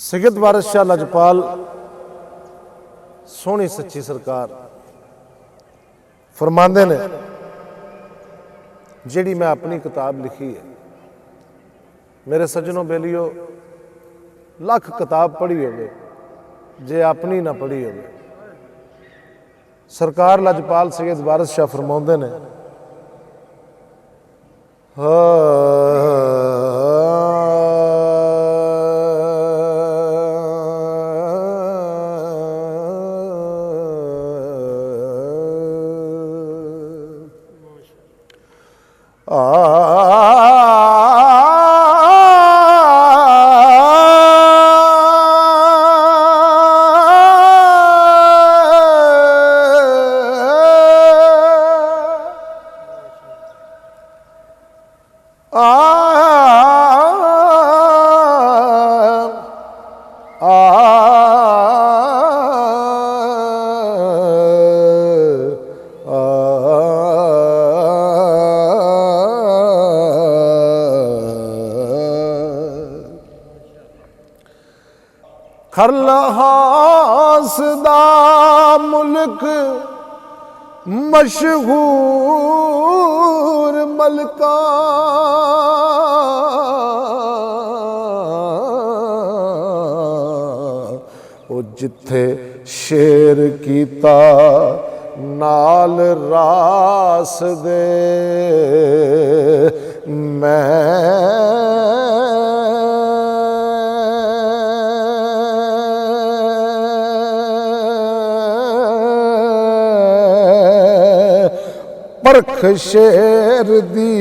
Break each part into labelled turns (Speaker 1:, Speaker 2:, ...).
Speaker 1: सिगत वारिस शाह लजपाल सोहनी सच्ची सरकार फरमांदे ने, जिहड़ी मैं अपनी किताब लिखी है, मेरे सज्जनों बेलियो लख किताब पढ़ी होवे जे अपनी ना पढ़ी होवे। सरकार लजपाल सिगत वारिस शाह फरमांदे ने, खरलहास दा मुल्क मशहूर मलका ओ जिथे शेर कीता नाल रास दे परख शेर दी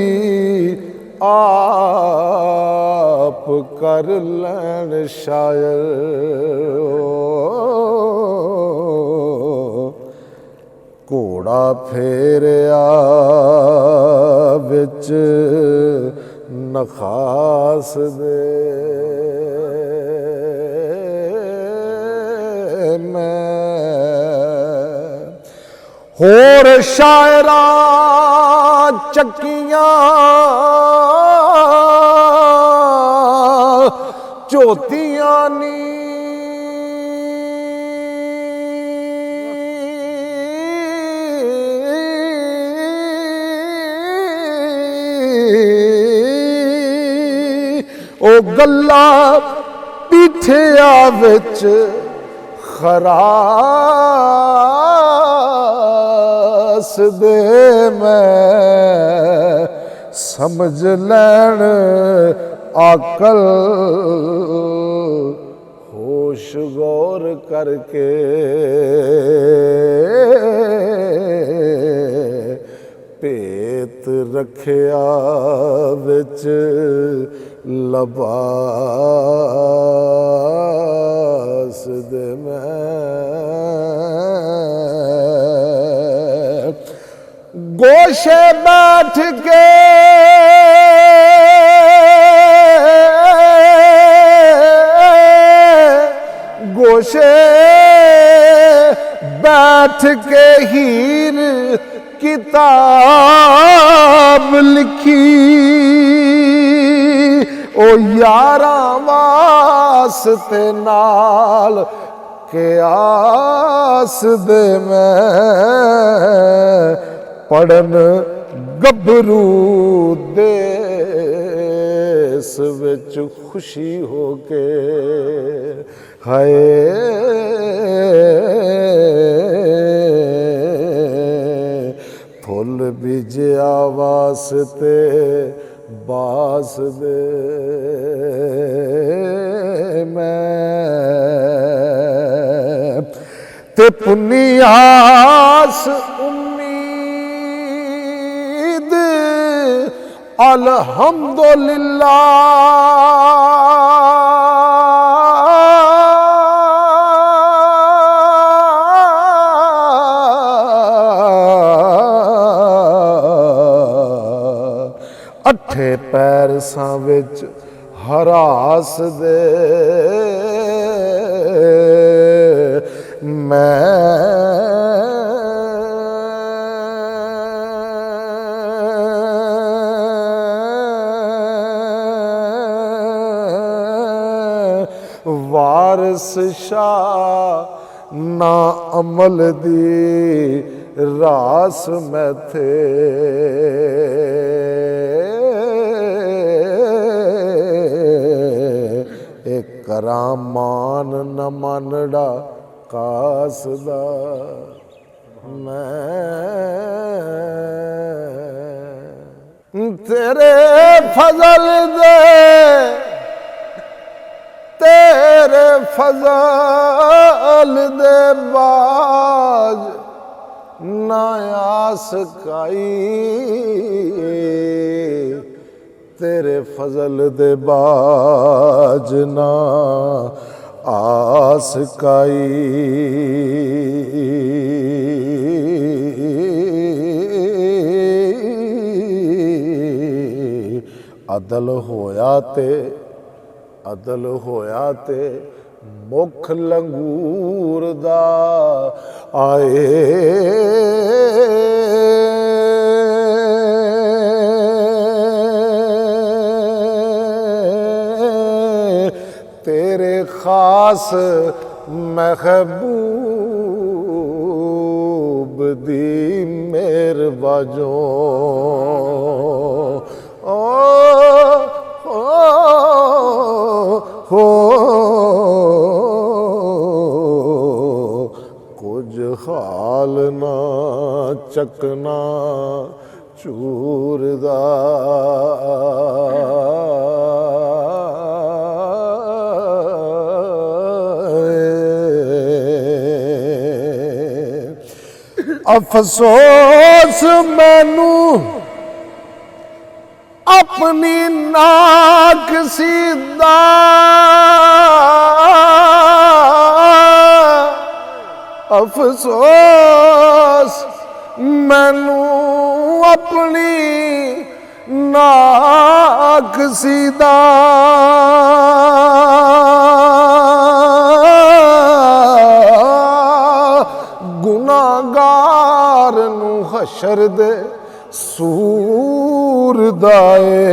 Speaker 1: आप कर लैन शायर। घोड़ा फेरिया विच नखास दे होर शायरा चक्कियां झोतियां नी ओ गल्ला पीठिया विच खरास दे मैं समझ लैन आकल होश गौर करके पेत रखिया विच लबास दे गोशे बैठ के गोशे बैठ के हीर किताब लिखी ओ यारा वास्ते नाल के आस दे मैं पढ़न गभरू देस विच खुशी हो के हाय फुल बीजिया वास्ते बास दे मैं ते पुनियास उम्मीद अल्हम्दुलिल्लाह अठे पैर सां विच हरास दे मैं ਵਾਰਿਸ ਸ਼ਾਹ ਨਾ ਅਮਲ ਦੀ ਰਾਸ ਮੈਥੇ ਇਹ ਕਰਾਮਾਨ ਨ ਮੰਨੜਾ ਕਾਸ ਦਾ ਮੈਂ ਤੇਰੇ ਫਜ਼ਲ ਦੇ ਬਾਜ ਨਾ ਆਸ ਕਾਈ ਤੇਰੇ ਫਜ਼ਲ ਦੇ ਬਾਜ ਨਾ ਆਸ ਕਾਈ ਅਦਲ ਹੋਇਆ ਤੇ ਮੁਖ ਲੰਗੂਰ ਦਾ ਆਏ ਤੇਰੇ ਖਾਸ ਮਹਿਬੂਬ ਦੀ ਮਿਹਰ ਵਜੋਂ ਕੁਝ ਹਾਲ ਨਾ ਚੱਕਣਾ ਚੂਰ ਦਾ ਅਫਸੋਸ ਮੈਨੂੰ ਆਪਣੀ ਨਾਕਸੀ ਦਾ ਅਫਸੋਸ ਮੈਨੂੰ ਆਪਣੀ ਨਾਕਸੀ ਦਾ ਗੁਨਾਹਗਾਰ ਨੂੰ ਹਸ਼ਰ ਦੇ ਸੂਰ ਦਾਏ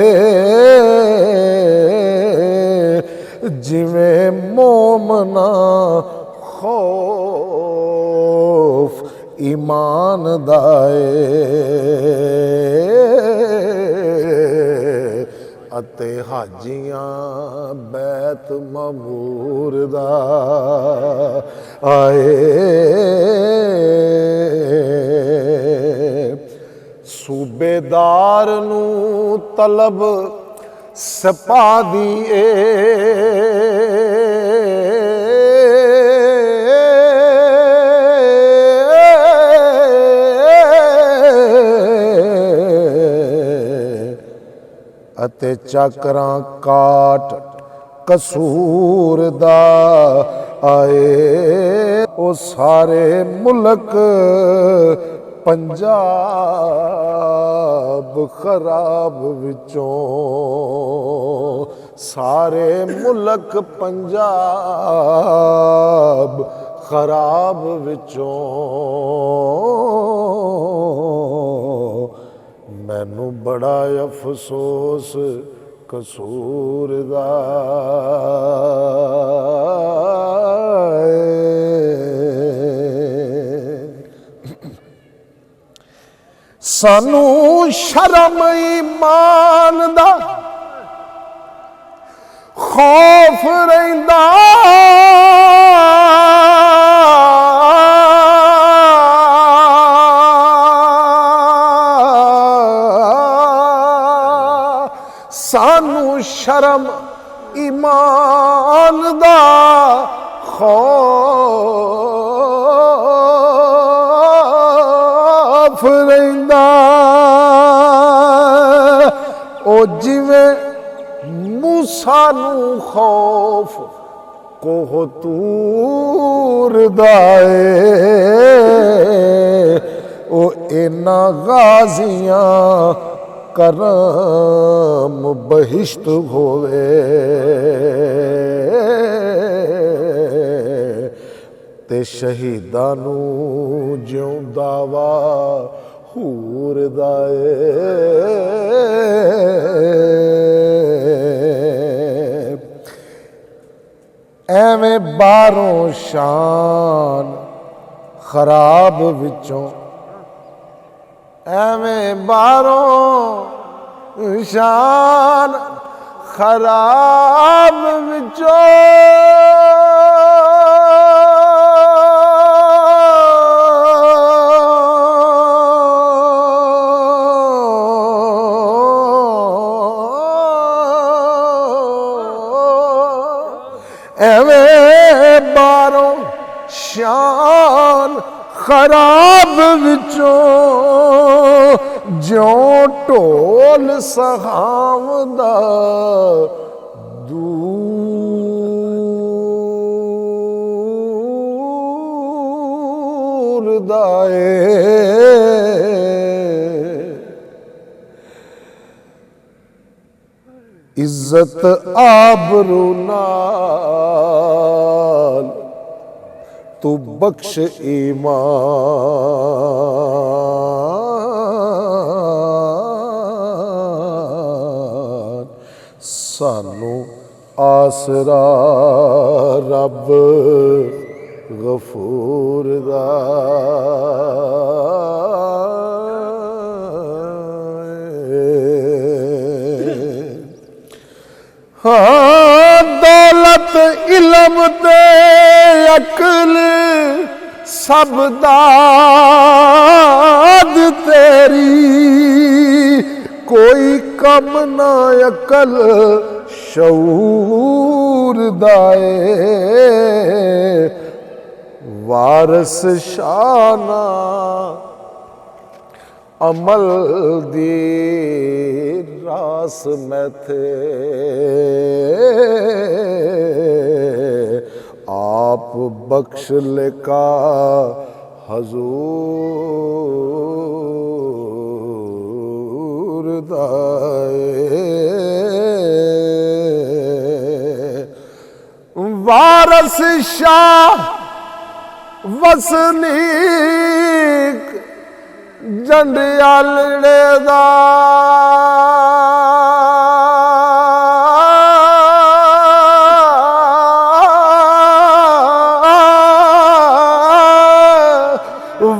Speaker 1: ਜਿਵੇਂ ਮੋਮਨਾ ਖੌਫ ਈਮਾਨ ਦਾਏ ਅਤੇ ਹਾਜੀਆਂ ਬੈਤ ਮਮੂਰ ਦਾ ਆਏ ਸੂਬੇਦਾਰ ਨੂੰ ਤਲਬ ਸਪਾ ਦੀ ਅਤੇ ਚੱਕਰਾਂ ਕਾਟ ਕਸੂਰ ਦਾ ਆਏ ਉਹ ਸਾਰੇ ਮੁਲਕ ਪੰਜਾਬ ਖਰਾਬ ਵਿੱਚੋਂ ਸਾਰੇ ਮੁਲਕ ਪੰਜਾਬ ਖਰਾਬ ਵਿੱਚੋਂ ਮੈਨੂੰ ਬੜਾ ਅਫਸੋਸ ਕਸੂਰ ਦਾ ਸਾਨੂੰ ਸ਼ਰਮ ਈਮਾਨ ਦਾ ਖੌਫ ਰਹਿੰਦਾ ਸਾਨੂੰ ਸ਼ਰਮ ਈਮਾਨ ਦਾ ਖੌਫ ਰਹਿੰਦਾ ਉਹ ਜਿਵੇਂ ਮੂਸਾ ਨੂੰ ਖੌਫ ਕੋਹ ਤੂਰ ਦਾ ਉਹ ਇਹਨਾਂ ਗਾਜ਼ੀਆਂ ਕਰਮ ਬਹਿਸ਼ਤ ਹੋਵੇ ਤੇ ਸ਼ਹੀਦਾਂ ਨੂੰ ਜਿਉਂਦਾ ਵਾ ਹੂਰ ਦਾ ਐਵੇਂ ਬਾਹਰੋਂ ਸ਼ਾਨ ਖਰਾਬ ਵਿੱਚੋਂ, ਐਵੇਂ ਬਾਹਰੋਂ ਸ਼ਾਨ ਖਰਾਬ ਵਿੱਚੋਂ ਐਵੇਂ ਬਾਹਰੋਂ ਸ਼ਾਨ ਖਰਾਬ ਵਿੱਚੋਂ ਜਿਉਂ ਢੋਲ ਸਹਾਵਦਾ ਦੂਰ ਦਾ ਏ। ਇੱਜ਼ਤ ਆਬਰੂ ਨਾਲ ਤੂੰ ਬਖਸ਼ ਈਮਾਨ, ਸਾਨੂੰ ਆਸਰਾ ਰੱਬ ਗਫੂਰ ਦਾ। हाँ दौलत इलम ते अकल सब दाद तेरी, कोई कम ना अकल शऊर दाए। वारस शाना अमल दी रास में थे, आप बख्श लेका हजूर दाए। वारस शाह वसनीक जंडियालड़े दा,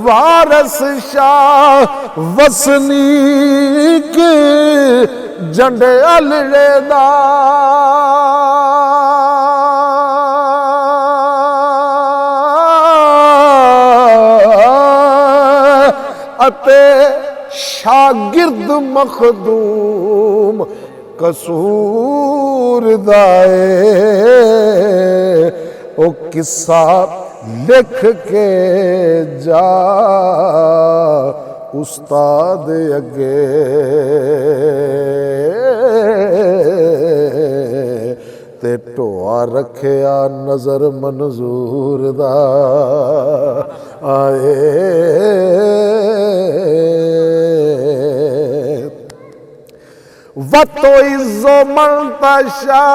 Speaker 1: वारस शाह वसनीक जंडियालड़े दा, अते शागिर्द मखदूम कसूर दाए। ओ किस्सा लिख के जा उस्ताद अगे, ते ढोआ रखिया नजर मंजूर दा आए। वतो इज़्ज़ो मंतशा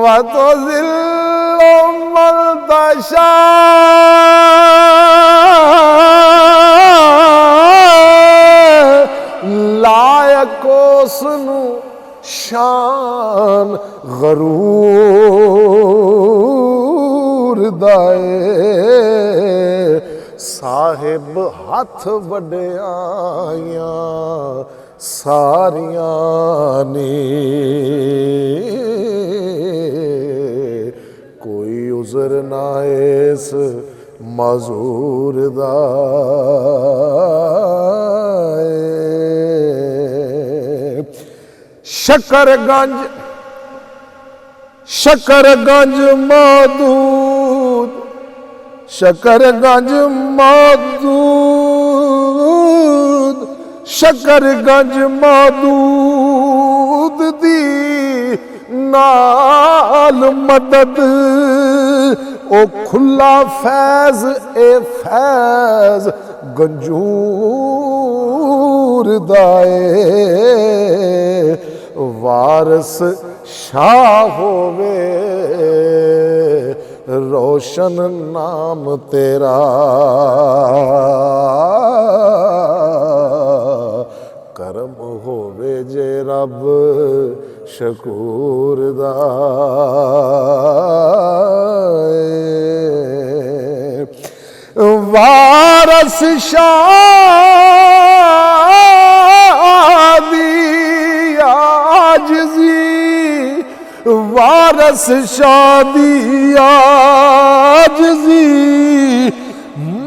Speaker 1: वतो ज़िल्लो मंतशा, लायकोसनु शान गरूर दाए। साहिब हथ वड्याइयां सारियां ने, कोई उज़र ना इस मजूर दा। शकरगंज मौदूद, शकरगंज मौदूद, शकरगंज मौदूद दी नाल मदद, ओ खुला फैज ए फैज गंजूर दाए। वारस शाह होवे रोशन नाम तेरा, करम होवे जे रब शकूर दा वारस शादी आजिज़ी वारस शादी आजिज़ी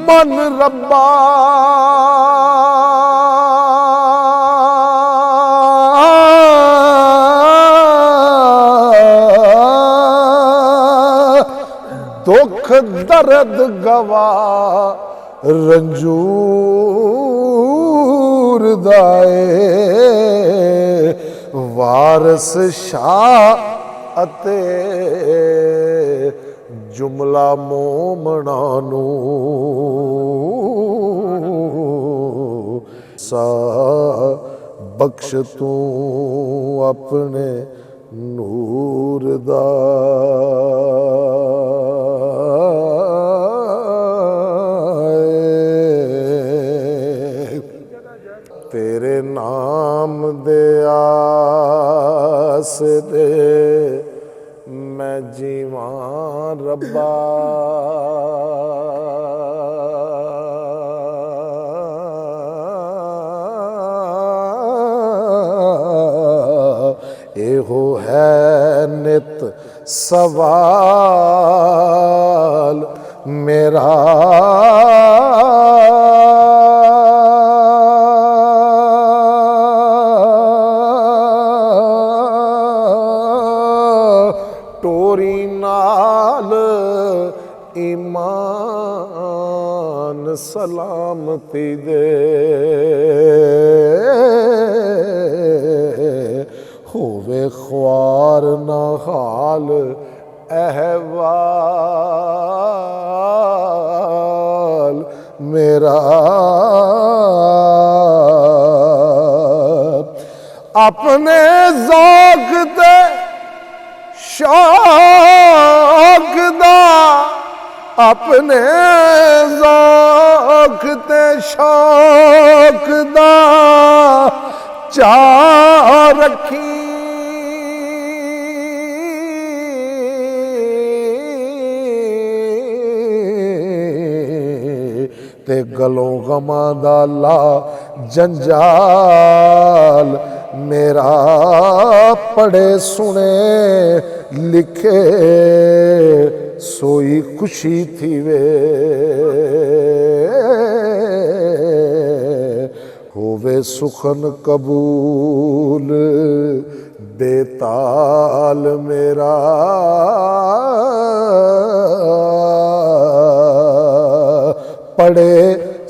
Speaker 1: मन रब्बा दुख दर्द गवा रंजूर दाए वारस शाह अते जुमला मोमना नू सा बख्श तू अपने नूर दा तेरे नाम दे आसरे मैं जीवां रब्बा एहो है नित सवाल मेरा टोरी नाल ईमान सलामती दे होवे ख्वार ना हाल अहवाल मेरा अपने ज़ौक़ ते शौक़ दा अपने ज़ौक़ ते शौक़ दा चा रखी ते गलों गमां दा ला जंजाल मेरा पढ़े सुने लिखे सोई खुशी थी वे होवे सुखन कबूल बेताल मेरा पढ़े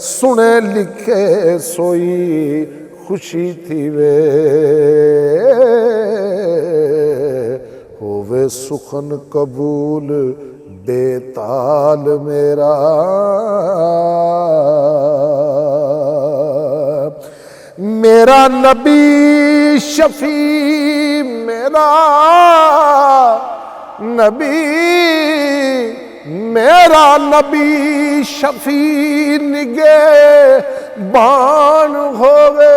Speaker 1: सुने लिखे सोई खुशी थी वे होवे सुखन कबूल बेताल मेरा मेरा नबी शफी मेरा नबी मेरा नबी शफी निगे बान होवे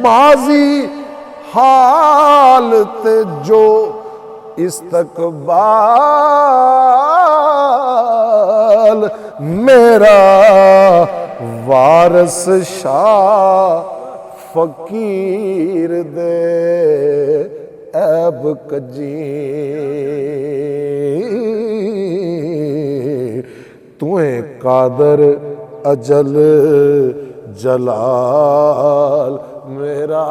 Speaker 1: माजी हालत जो इस्तकबाल मेरा वारस शाह फकीर दे ऐब कजी तुएं कादर अजल जलाल मेरा